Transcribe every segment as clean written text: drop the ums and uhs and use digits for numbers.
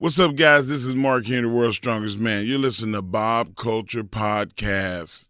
What's up, guys? This is Mark Henry, the world's strongest man. You're listening to Bob Culture Podcast.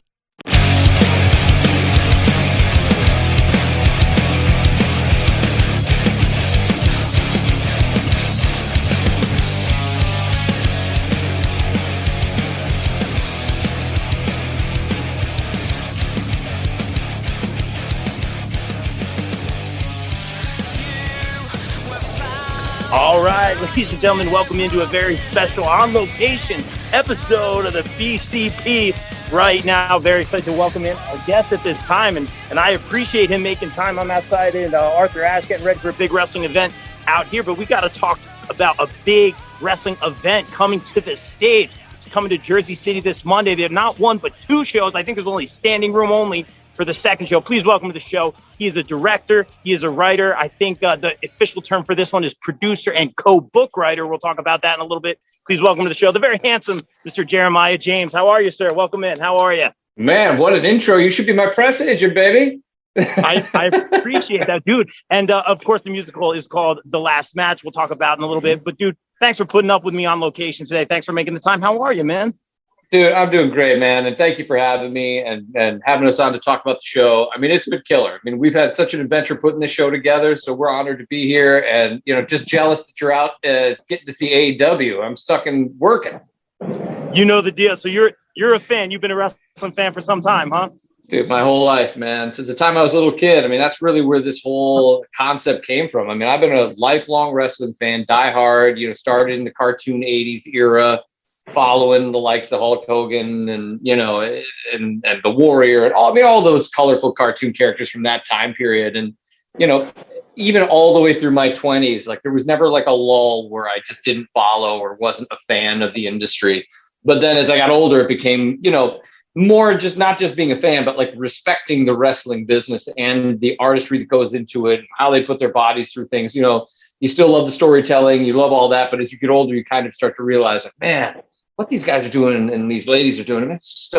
All right, ladies and gentlemen, welcome into a very special on location episode of the BCP right now. Very excited to welcome in our guest at this time, and I appreciate him making time. I'm outside in Arthur Ashe getting ready for a big wrestling event out here, but we got to talk about a big wrestling event coming to the stage. It's coming to Jersey City this Monday. They have not one but two shows. I think there's only standing room only for the second show. Please welcome to the show. He is a director. He is a writer. I think the official term for this one is producer and co-book writer. We'll talk about that in a little bit. Please welcome to the show the very handsome Mr. Jeremiah James. How are you, sir? Welcome in. How are you? Man, what an intro. You should be my press agent, baby. I appreciate that, dude. And of course, the musical is called The Last Match. We'll talk about in a little bit. But, dude, thanks for putting up with me on location today. Thanks for making the time. How are you, man? Dude, I'm doing great, man. And thank you for having me and having us on to talk about the show. I mean, it's been killer. I mean, we've had such an adventure putting this show together. So we're honored to be here and, just jealous that you're out getting to see AEW. I'm stuck in working. You know the deal. So you're a fan. You've been a wrestling fan for some time, huh? Dude, my whole life, man. Since the time I was a little kid. I mean, that's really where this whole concept came from. I mean, I've been a lifelong wrestling fan, diehard, started in the cartoon 80s era, following the likes of Hulk Hogan and and the Warrior and all those colorful cartoon characters from that time period. And even all the way through my 20s, like there was never like a lull where I just didn't follow or wasn't a fan of the industry. But then as I got older, it became more just not just being a fan, but like respecting the wrestling business and the artistry that goes into it, how they put their bodies through things. You still love the storytelling, you love all that, but as you get older, you kind of start to realize, like, man, what these guys are doing and these ladies are doing, I mean, it's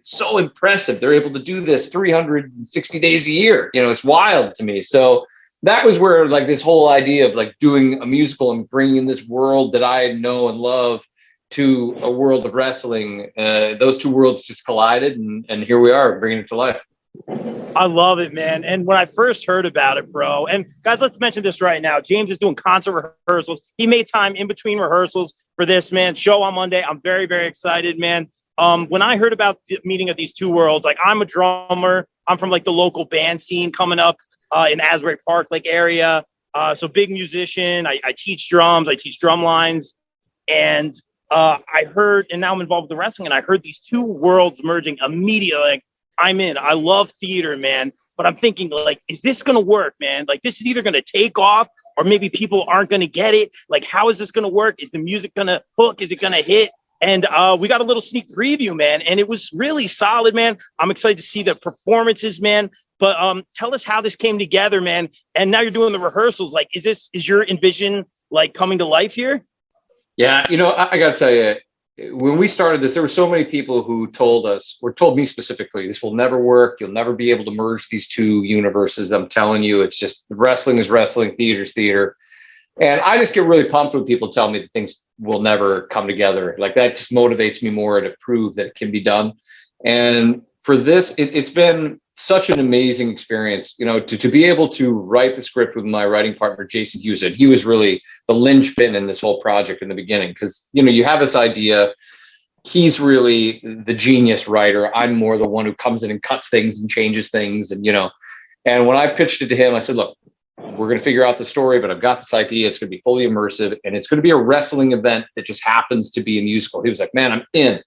so impressive. They're able to do this 360 days a year. It's wild to me. So that was where like this whole idea of like doing a musical and bringing this world that I know and love to a world of wrestling. Those two worlds just collided, and here we are bringing it to life. I love it, man. And when I first heard about it, bro, and guys, let's mention this right now. James is doing concert rehearsals. He made time in between rehearsals for this, man. Show on Monday. I'm very, very excited, man. When I heard about the meeting of these two worlds, like I'm a drummer. I'm from like the local band scene coming up in Asbury Park, like area. So big musician. I teach drums. I teach drum lines. And I heard, and now I'm involved with the wrestling, and I heard these two worlds merging immediately. Like, I'm in. I love theater, man. But I'm thinking, like, is this going to work, man? Like, this is either going to take off or maybe people aren't going to get it. Like, how is this going to work? Is the music going to hook? Is it going to hit? And we got a little sneak preview, man. And it was really solid, man. I'm excited to see the performances, man. But tell us how this came together, man. And now you're doing the rehearsals. Like, is your envision, like, coming to life here? Yeah, I got to tell you, when we started this, there were so many people who told me specifically, this will never work. You'll never be able to merge these two universes. I'm telling you, it's just wrestling is wrestling, theater is theater. And I just get really pumped when people tell me that things will never come together. Like that just motivates me more to prove that it can be done. And for this, it's been such an amazing experience, to be able to write the script with my writing partner, Jason Hughes. And he was really the linchpin in this whole project in the beginning. Because, you have this idea. He's really the genius writer. I'm more the one who comes in and cuts things and changes things. And when I pitched it to him, I said, look, we're going to figure out the story, but I've got this idea. It's going to be fully immersive and it's going to be a wrestling event that just happens to be a musical. He was like, man, I'm in.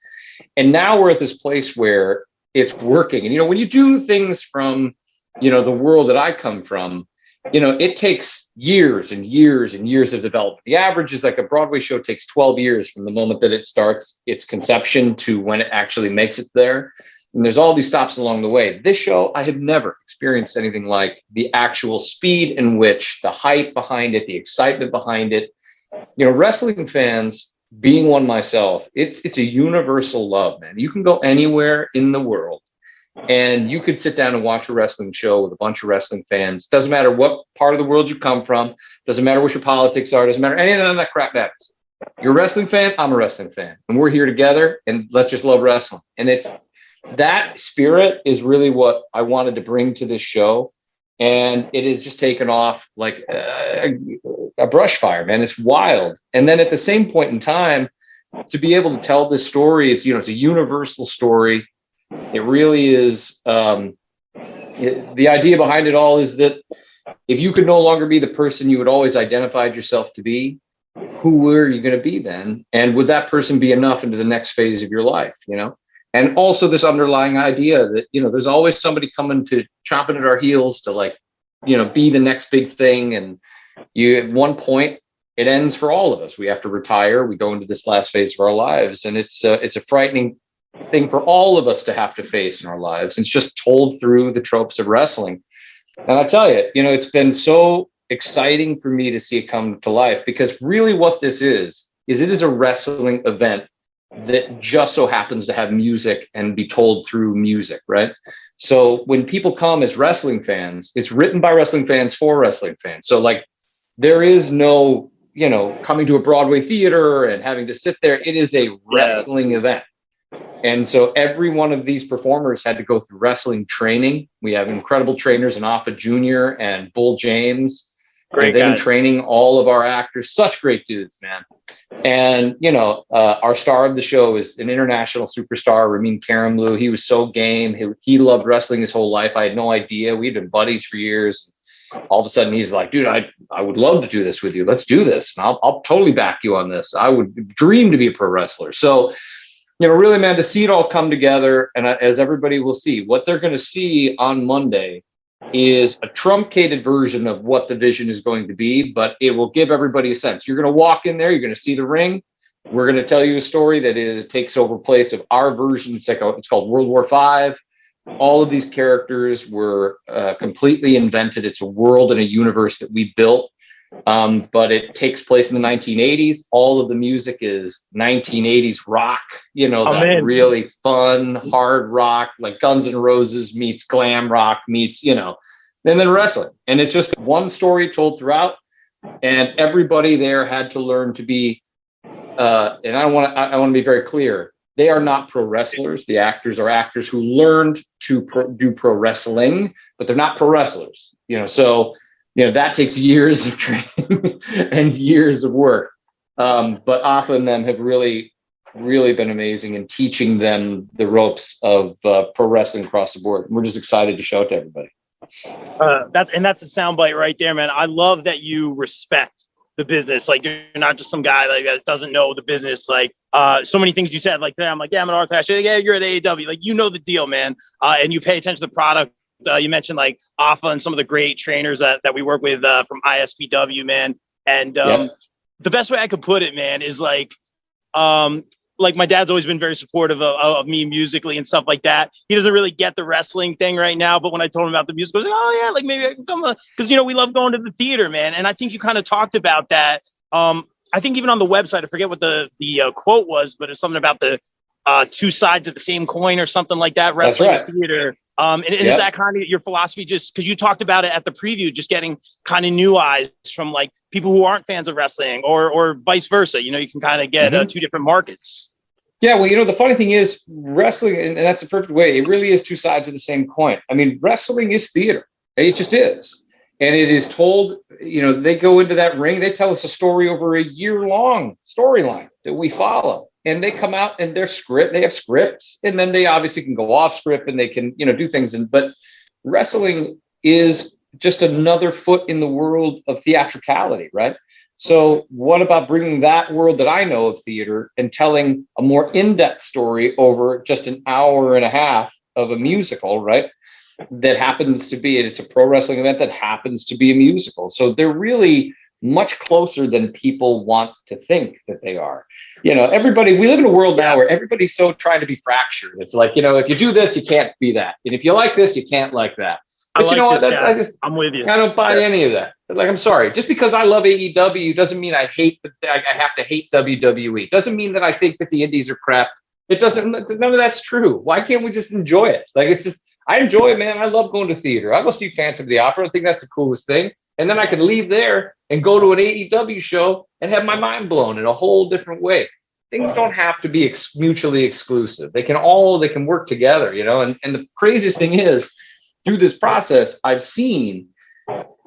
And now we're at this place where it's working. And, when you do things from, the world that I come from, it takes years and years and years of development. The average is like a Broadway show takes 12 years from the moment that it starts its conception to when it actually makes it there. And there's all these stops along the way. This show, I have never experienced anything like the actual speed in which the hype behind it, the excitement behind it. Wrestling fans, being one myself, it's a universal love, man. You can go anywhere in the world and you could sit down and watch a wrestling show with a bunch of wrestling fans. Doesn't matter what part of the world you come from. Doesn't matter what your politics are. Doesn't matter any of that crap matters. You're a wrestling fan, I'm a wrestling fan, and we're here together, and let's just love wrestling. And it's that spirit is really what I wanted to bring to this show. And it has just taken off like a brush fire, man. It's wild. And then at the same point in time, to be able to tell this story, it's, it's a universal story. It really is. The idea behind it all is that if you could no longer be the person you had always identified yourself to be, who were you going to be then? And would that person be enough into the next phase of your life, And also this underlying idea that, there's always somebody coming to chomping at our heels to be the next big thing. And at one point it ends for all of us. We have to retire. We go into this last phase of our lives. And it's a frightening thing for all of us to have to face in our lives. It's just told through the tropes of wrestling. And I tell you, it's been so exciting for me to see it come to life, because really what this is it is a wrestling event that just so happens to have music and be told through music, right? So when people come as wrestling fans, it's written by wrestling fans for wrestling fans. So there is no, coming to a Broadway theater and having to sit there. It is a wrestling event. And so every one of these performers had to go through wrestling training. We have incredible trainers in Alpha Jr. and Bull James. They've been training all of our actors, such great dudes, man. And, our star of the show is an international superstar, Ramin Karimloo. He was so game. He loved wrestling his whole life. I had no idea. We'd been buddies for years. All of a sudden he's like, dude, I would love to do this with you. Let's do this. And I'll totally back you on this. I would dream to be a pro wrestler. So, really, man, to see it all come together, and as everybody will see, what they're going to see on Monday is a truncated version of what the vision is going to be, but it will give everybody a sense. You're going to walk in there, you're going to see the ring. We're going to tell you a story that takes over place of our version. It's called World War V. All of these characters were completely invented. It's a world and a universe that we built. But it takes place in the 1980s. All of the music is 1980s rock, really fun, hard rock, like Guns N' Roses meets glam rock meets, and then wrestling. And it's just one story told throughout. And everybody there had to learn to be, and I want to be very clear. They are not pro wrestlers. The actors are actors who learned to do pro wrestling, but they're not pro wrestlers, so that takes years of training and years of work. But Afa and them have really, really been amazing in teaching them the ropes of pro wrestling across the board. And we're just excited to show it to everybody. That's a soundbite right there, man. I love that you respect the business. Like, you're not just some guy that doesn't know the business. Like, so many things you said, like, I'm like, yeah, I'm an art class. Yeah, you're at AEW. Like, the deal, man. And you pay attention to the product. You mentioned like Afa and some of the great trainers that we work with from ISPW, man. And the best way I could put it, man, is like my dad's always been very supportive of me musically and stuff like that. He doesn't really get the wrestling thing right now, but when I told him about the music, I was like, oh yeah, like maybe I can come, because we love going to the theater, man. And I think you kind of talked about that. I think even on the website, I forget what the quote was, but it's something about the two sides of the same coin or something like that. Wrestling and theater. And is that kind of your philosophy? Just because you talked about it at the preview, just getting kind of new eyes from like people who aren't fans of wrestling, or vice versa. You can kind of get two different markets. Yeah, well, the funny thing is wrestling, and that's the perfect way. It really is two sides of the same coin. I mean, wrestling is theater. It just is. And it is told, they go into that ring, they tell us a story over a year-long storyline that we follow. And they come out and they have scripts, and then they obviously can go off script and they can, do things. But wrestling is just another foot in the world of theatricality, right? So what about bringing that world that I know of theater and telling a more in-depth story over just an hour and a half of a musical, right? That happens to be, and it's a pro wrestling event that happens to be a musical. So they're really much closer than people want to think that they are. We live in a world now where everybody's so trying to be fractured. It's like, if you do this, you can't be that. And if you like this, you can't like that. But I'm with you. I don't buy any of that. Like, I'm sorry. Just because I love AEW doesn't mean I have to hate WWE. Doesn't mean that I think that the indies are crap. It doesn't, none of that's true. Why can't we just enjoy it? Like, it's just, I enjoy it, man. I love going to theater. I go see Phantom of the Opera. I think that's the coolest thing. And then I could leave there and go to an AEW show and have my mind blown in a whole different way. Things don't have to be mutually exclusive. They can work together, you know? And the craziest thing is, through this process, I've seen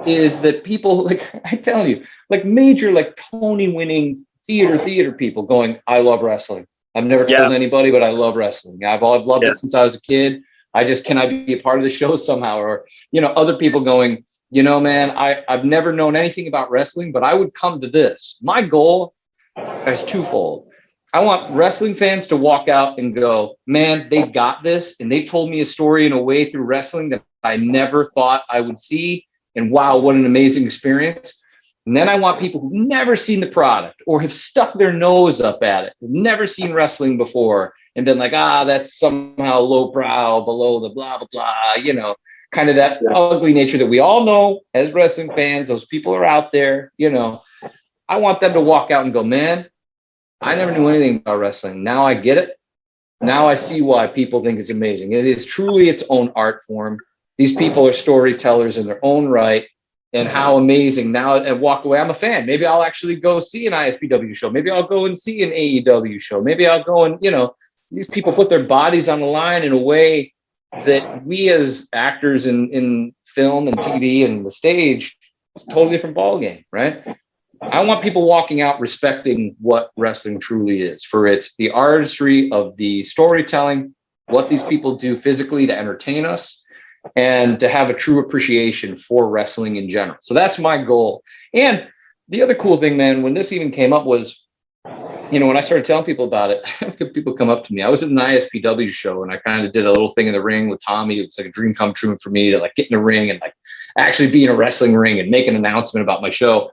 is that people, like, I'm telling you, like major, like Tony winning theater people going, I love wrestling. I've never told anybody, but I love wrestling. I've loved it since I was a kid. Can I be a part of the show somehow? Or, you know, other people going, you know, man, I've never known anything about wrestling, but I would come to this. My goal is twofold. I want wrestling fans to walk out and go, man, they got this. And they told me a story in a way through wrestling that I never thought I would see. And wow, what an amazing experience. And then I want people who've never seen the product or have stuck their nose up at it, who've never seen wrestling before and been like, that's somehow lowbrow, below the blah, blah, blah, you know, kind of that ugly nature that we all know as wrestling fans. Those people are out there, you know. I want them to walk out and go, man, I never knew anything about wrestling. Now I get it. Now I see why people think it's amazing. It is truly its own art form. These people are storytellers in their own right, and how amazing now, and walk away. I'm a fan. Maybe I'll actually go see an ISPW show. Maybe I'll go and see an AEW show. Maybe I'll go and, you know, these people put their bodies on the line in a way that we as actors in film and TV and the stage, it's a totally different ballgame, right? I want people walking out respecting what wrestling truly is, for it's the artistry of the storytelling, what these people do physically to entertain us, and to have a true appreciation for wrestling in general. So that's my goal. And the other cool thing, man, when this even came up was, you know, when I started telling people about it, people come up to me. I was at an ISPW show and I kind of did a little thing in the ring with Tommy. It was like a dream come true for me to like get in the ring and like actually be in a wrestling ring and make an announcement about my show.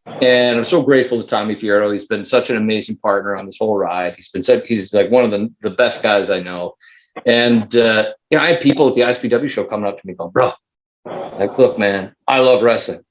And I'm so grateful to Tommy Fierro. He's been such an amazing partner on this whole ride. He's like one of the best guys I know. And, you know, I had people at the ISPW show coming up to me going, bro, like, look, man, I love wrestling.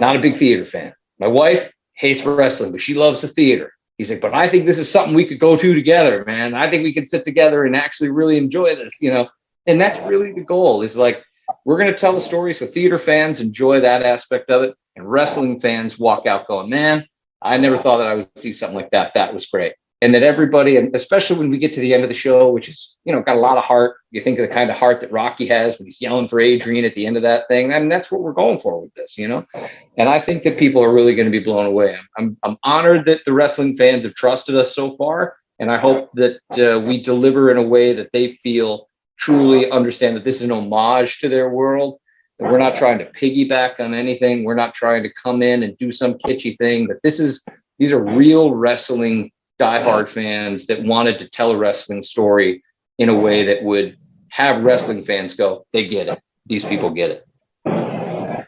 Not a big theater fan. My wife hates wrestling, but she loves the theater. He's like, but I think this is something we could go to together, man. I think we could sit together and actually really enjoy this, you know? And that's really the goal, is like, we're going to tell the story so theater fans enjoy that aspect of it, and wrestling fans walk out going, man, I never thought that I would see something like that. That was great. And that everybody, and especially when we get to the end of the show, which is, you know, got a lot of heart. You think of the kind of heart that Rocky has when he's yelling for Adrian at the end of that thing. And that's what we're going for with this, you know? And I think that people are really going to be blown away. I'm honored that the wrestling fans have trusted us so far. And I hope that we deliver in a way that they feel truly understand that this is an homage to their world. That we're not trying to piggyback on anything. We're not trying to come in and do some kitschy thing. That these are real wrestling diehard fans that wanted to tell a wrestling story in a way that would have wrestling fans go, they get it. These people get it.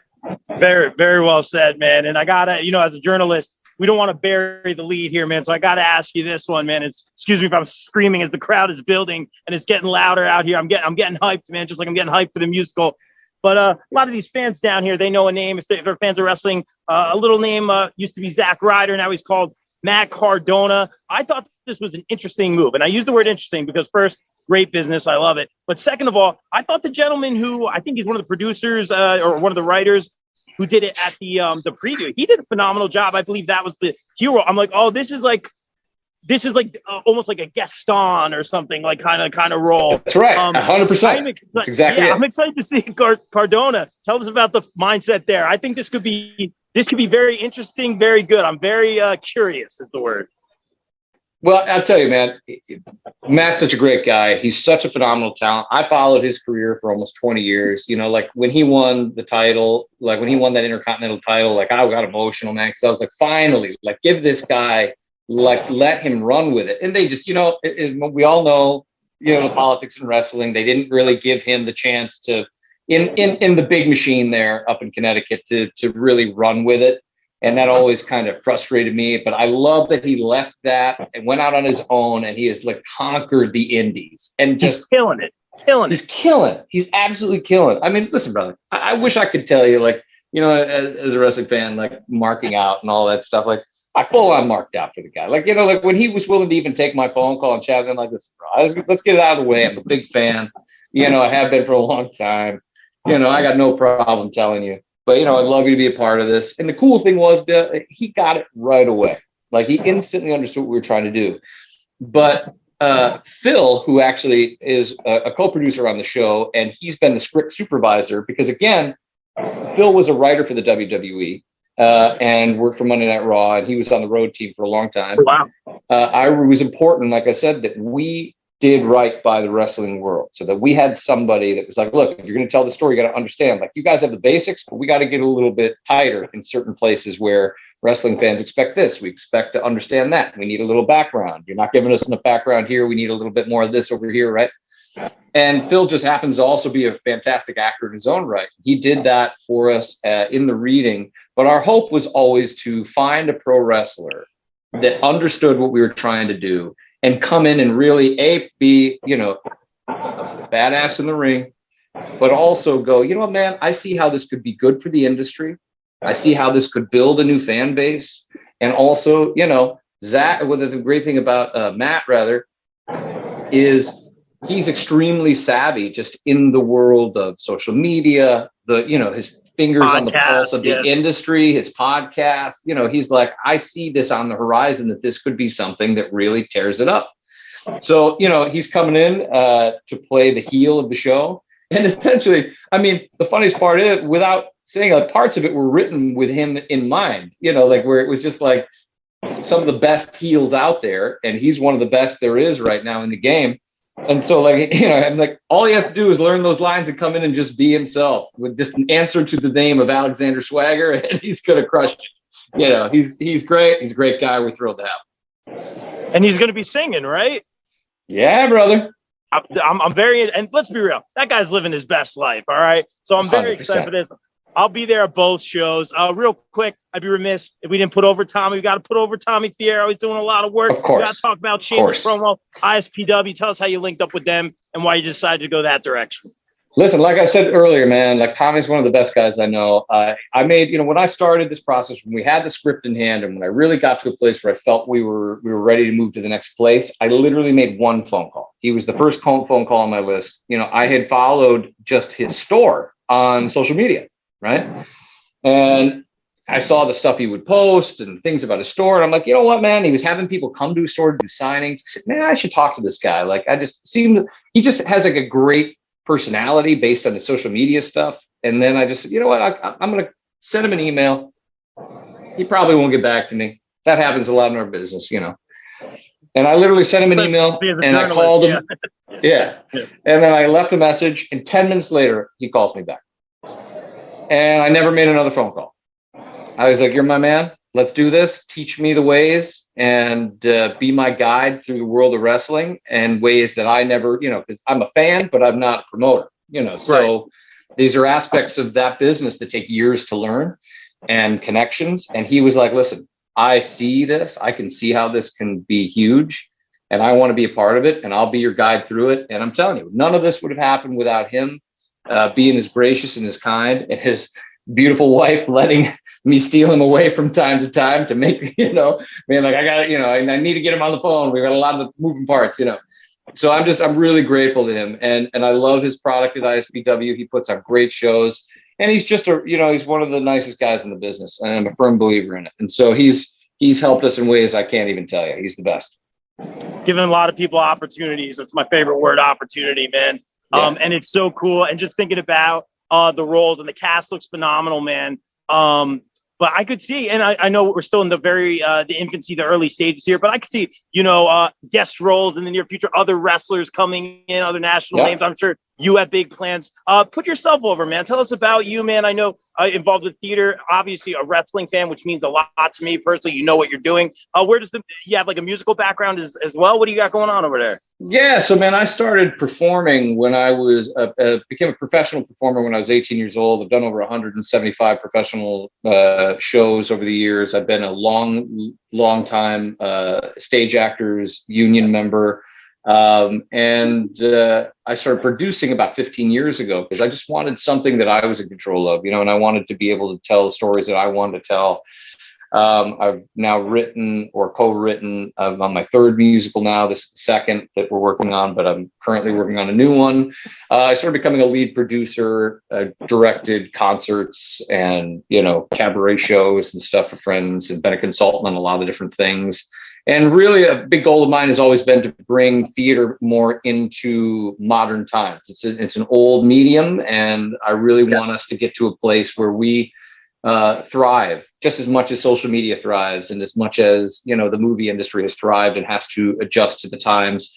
Very, very well said, man. And I gotta, you know, as a journalist, we don't want to bury the lead here, man. So I got to ask you this one, man. Excuse me if I'm screaming as the crowd is building and it's getting louder out here. I'm getting hyped, man. Just like I'm getting hyped for the musical. But a lot of these fans down here, they know a name. If they're fans of wrestling, a little name used to be Zack Ryder. Now he's called Matt Cardona. I thought this was an interesting move. And I use the word interesting because first, great business. I love it. But second of all, I thought the gentleman who, I think he's one of the producers or one of the writers who did it at the preview, he did a phenomenal job. I believe that was the hero. I'm like, oh, this is like almost like a Gaston or something, like kind of role. That's right. 100%. That's exactly it. I'm excited to see Cardona. Tell us about the mindset there. I think this could be very interesting, very good. I'm very curious is the word. Well, I'll tell you, man, Matt's such a great guy. He's such a phenomenal talent. I followed his career for almost 20 years. You know, like when he won the title, like when he won that Intercontinental title, like I got emotional, man, because I was like, finally, like give this guy, like let him run with it. And they just, you know, we all know, you know, the politics in wrestling, they didn't really give him the chance to, in the big machine there up in Connecticut to really run with it. And that always kind of frustrated me. But I love that he left that and went out on his own, and he has like conquered the indies and just he's killing it. He's absolutely killing it. I mean, listen, brother, I wish I could tell you, like, you know, as a wrestling fan, like marking out and all that stuff. Like I full on marked out for the guy. Like, you know, like when he was willing to even take my phone call and chat, I'm like, listen, bro, let's get it out of the way. I'm a big fan. You know, I have been for a long time. You know, I got no problem telling you. but I'd love you to be a part of this. And the cool thing was that he got it right away. Like he instantly understood what we were trying to do. But Phil, who actually is a co-producer on the show, and he's been the script supervisor because, again, Phil was a writer for the WWE and worked for Monday Night Raw, and he was on the road team for a long time. Wow. It was important, like I said, that we did right by the wrestling world, so that we had somebody that was like, look, if you're going to tell the story, you got to understand, like, you guys have the basics, but we got to get a little bit tighter in certain places where wrestling fans expect this. We expect to understand that. We need a little background. You're not giving us enough background here. We need a little bit more of this over here, right? And Phil just happens to also be a fantastic actor in his own right. He did that for us in the reading. But our hope was always to find a pro wrestler that understood what we were trying to do and come in and really be, badass in the ring, but also go, man, I see how this could be good for the industry. I see how this could build a new fan base. And also, Zach, the great thing about Matt, rather, is he's extremely savvy just in the world of social media, his fingers on the pulse of the industry, his podcast. He's like, I see this on the horizon, that this could be something that really tears it up. So, he's coming in to play the heel of the show. And essentially, I mean, the funniest part is, without saying, like, parts of it were written with him in mind, like where it was just like some of the best heels out there. And he's one of the best there is right now in the game. And so, like, I'm like, all he has to do is learn those lines and come in and just be himself with just an answer to the name of Alexander Swagger, and he's going to crush it. He's great. He's a great guy. We're thrilled to have him. And he's going to be singing, right? Yeah, brother. I'm very, and let's be real, that guy's living his best life. All right. So I'm very 100%. Excited for this. I'll be there at both shows. Real quick, I'd be remiss if we didn't put over Tommy. We got to put over Tommy Fierro. He's doing a lot of work. Of course. We got to talk about Shameless promo, ISPW. Tell us how you linked up with them and why you decided to go that direction. Listen, like I said earlier, man, like, Tommy's one of the best guys I know. I made, when I started this process, when we had the script in hand and when I really got to a place where I felt we were ready to move to the next place, I literally made one phone call. He was the first phone call on my list. I had followed just his store on social media, right? And I saw the stuff he would post and things about his store. And I'm like, you know what, man? He was having people come to his store to do signings. I said, man, I should talk to this guy. Like, he just has like a great personality based on the social media stuff. And then I just said, you know what? I'm going to send him an email. He probably won't get back to me. That happens a lot in our business, And I literally sent him an email and I called him. Yeah. And then I left a message, and 10 minutes later, he calls me back. And I never made another phone call. I was like, you're my man. Let's do this. Teach me the ways and be my guide through the world of wrestling, and ways that I never, because I'm a fan, but I'm not a promoter, So these are aspects of that business that take years to learn, and connections. And he was like, listen, I see this. I can see how this can be huge, and I want to be a part of it, and I'll be your guide through it. And I'm telling you, none of this would have happened without him being as gracious and as kind, and his beautiful wife letting me steal him away from time to time to make, man, like, I got to, I need to get him on the phone. We've got a lot of moving parts, So I'm really grateful to him. And I love his product at ISPW. He puts on great shows, and he's just he's one of the nicest guys in the business, and I'm a firm believer in it. And so he's helped us in ways I can't even tell you. He's the best. Giving a lot of people opportunities. That's my favorite word, opportunity, man. Yeah. And it's so cool. And just thinking about the roles, and the cast looks phenomenal, man. But I could see, and I know we're still in the the infancy, the early stages here, but I could see, guest roles in the near future, other wrestlers coming in, other national names. I'm sure you have big plans. Put yourself over, man. Tell us about you, man. I know involved with theater, obviously a wrestling fan, which means a lot to me personally. You know what you're doing. You have like a musical background as well? What do you got going on over there? Yeah, so, man, I started performing when I was became a professional performer when I was 18 years old. I've done over 175 professional shows over the years. I've been a long time stage actors union member, and I started producing about 15 years ago because I just wanted something that I was in control of, and I wanted to be able to tell the stories that I wanted to tell. I've now written or co-written on my third musical now. This is the second that we're working on, but I'm currently working on a new one. I started becoming a lead producer, directed concerts and, cabaret shows and stuff for friends, and been a consultant on a lot of different things. And really a big goal of mine has always been to bring theater more into modern times. It's an old medium, and I really want us to get to a place where we thrive just as much as social media thrives, and as much as the movie industry has thrived and has to adjust to the times.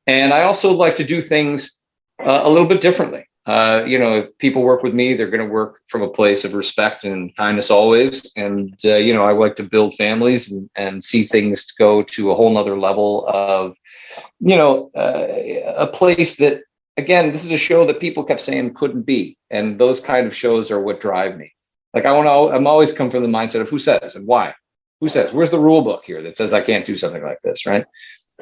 And I also like to do things a little bit differently. If people work with me, they're going to work from a place of respect and kindness always. And I like to build families and see things go to a whole nother level of a place that, again, this is a show that people kept saying couldn't be, and those kind of shows are what drive me. Like I'm always come from the mindset of who says and why. Who says? Where's the rule book here that says I can't do something like this, right?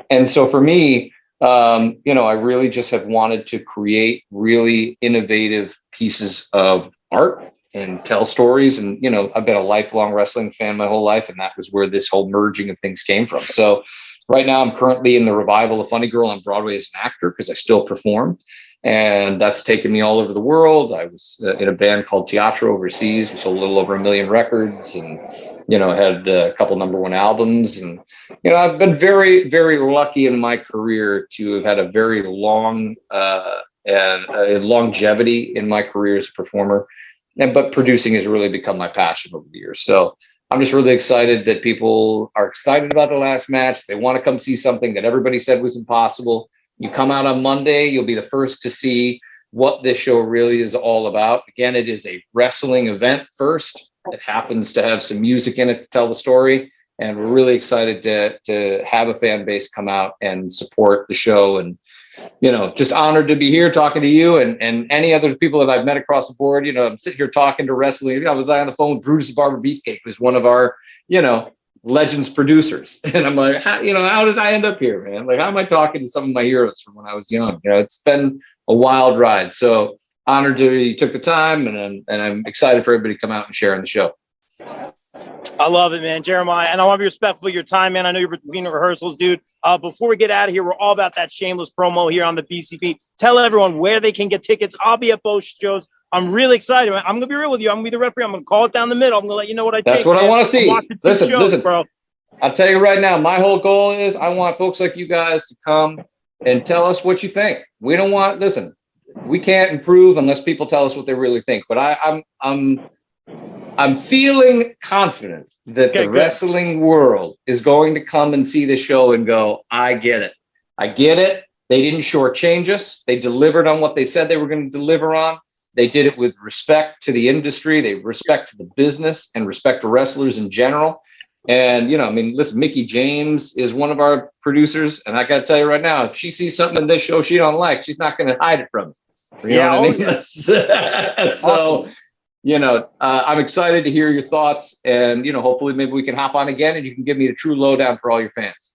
And so for me, I really just have wanted to create really innovative pieces of art and tell stories. And I've been a lifelong wrestling fan my whole life, and that was where this whole merging of things came from. So right now, I'm currently in the revival of Funny Girl on Broadway as an actor, because I still perform. And that's taken me all over the world. I was in a band called Teatro overseas. We sold a little over 1 million records, and, had a couple #1 albums. And, I've been very, very lucky in my career to have had a very long and longevity in my career as a performer. But producing has really become my passion over the years. So I'm just really excited that people are excited about the last match. They want to come see something that everybody said was impossible. You come out on Monday, you'll be the first to see what this show really is all about. Again, it is a wrestling event first. It happens to have some music in it to tell the story. And we're really excited to have a fan base come out and support the show. And, just honored to be here talking to you and any other people that I've met across the board. I'm sitting here talking to wrestling. I was on the phone with Brutus Barber Beefcake, who's one of our, Legends producers. And I'm like, how did I end up here, man? Like, how am I talking to some of my heroes from when I was young? It's been a wild ride. So honored you took the time, and I'm excited for everybody to come out and share in the show. I love it, man. Jeremiah, and I want to be respectful of your time, man. I know you're between rehearsals, dude. Before we get out of here, we're all about that shameless promo here on the BCP. Tell everyone where they can get tickets. I'll be at both shows. I'm really excited. I'm going to be real with you. I'm going to be the referee. I'm going to call it down the middle. I'm going to let you know what I think. That's what I want to see. Listen, bro. I'll tell you right now, my whole goal is I want folks like you guys to come and tell us what you think. We don't want, we can't improve unless people tell us what they really think. But I'm feeling confident that the wrestling world is going to come and see the show and go, I get it. I get it. They didn't shortchange us. They delivered on what they said they were going to deliver on. They did it with respect to the industry. They respect to the business and respect to wrestlers in general. And, listen, Mickie James is one of our producers. And I got to tell you right now, if she sees something in this show she don't like, she's not going to hide it from me. You know what I mean? So, awesome. I'm excited to hear your thoughts, and, hopefully maybe we can hop on again and you can give me the true lowdown for all your fans.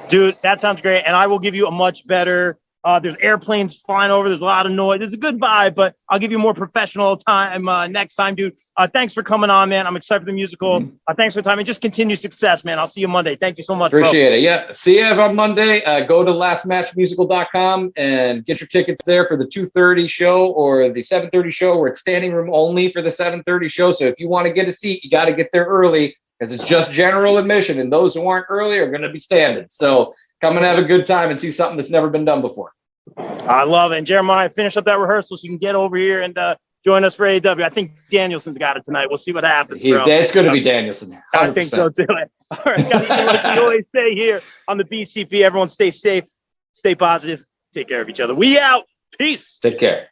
Dude, that sounds great. And I will give you a much better, there's airplanes flying over. There's a lot of noise. There's a good vibe, but I'll give you more professional time next time, dude. Thanks for coming on, man. I'm excited for the musical. Thanks for the time, and just continue success, man. I'll see you Monday. Thank you so much. Appreciate it. Yeah. See you on Monday. Go to lastmatchmusical.com and get your tickets there for the 2:30 show or the 7:30 show, where it's standing room only for the 7:30 show. So if you want to get a seat, you got to get there early, because it's just general admission, and those who aren't early are going to be standing. So come and have a good time and see something that's never been done before. I love it. And Jeremiah, finish up that rehearsal so you can get over here and join us for AEW. I think Danielson's got it tonight. We'll see what happens, bro. It's going to be Danielson. 100%. I think so, too. All right, guys, like we always say here on the BCP, everyone stay safe, stay positive, take care of each other. We out. Peace. Take care.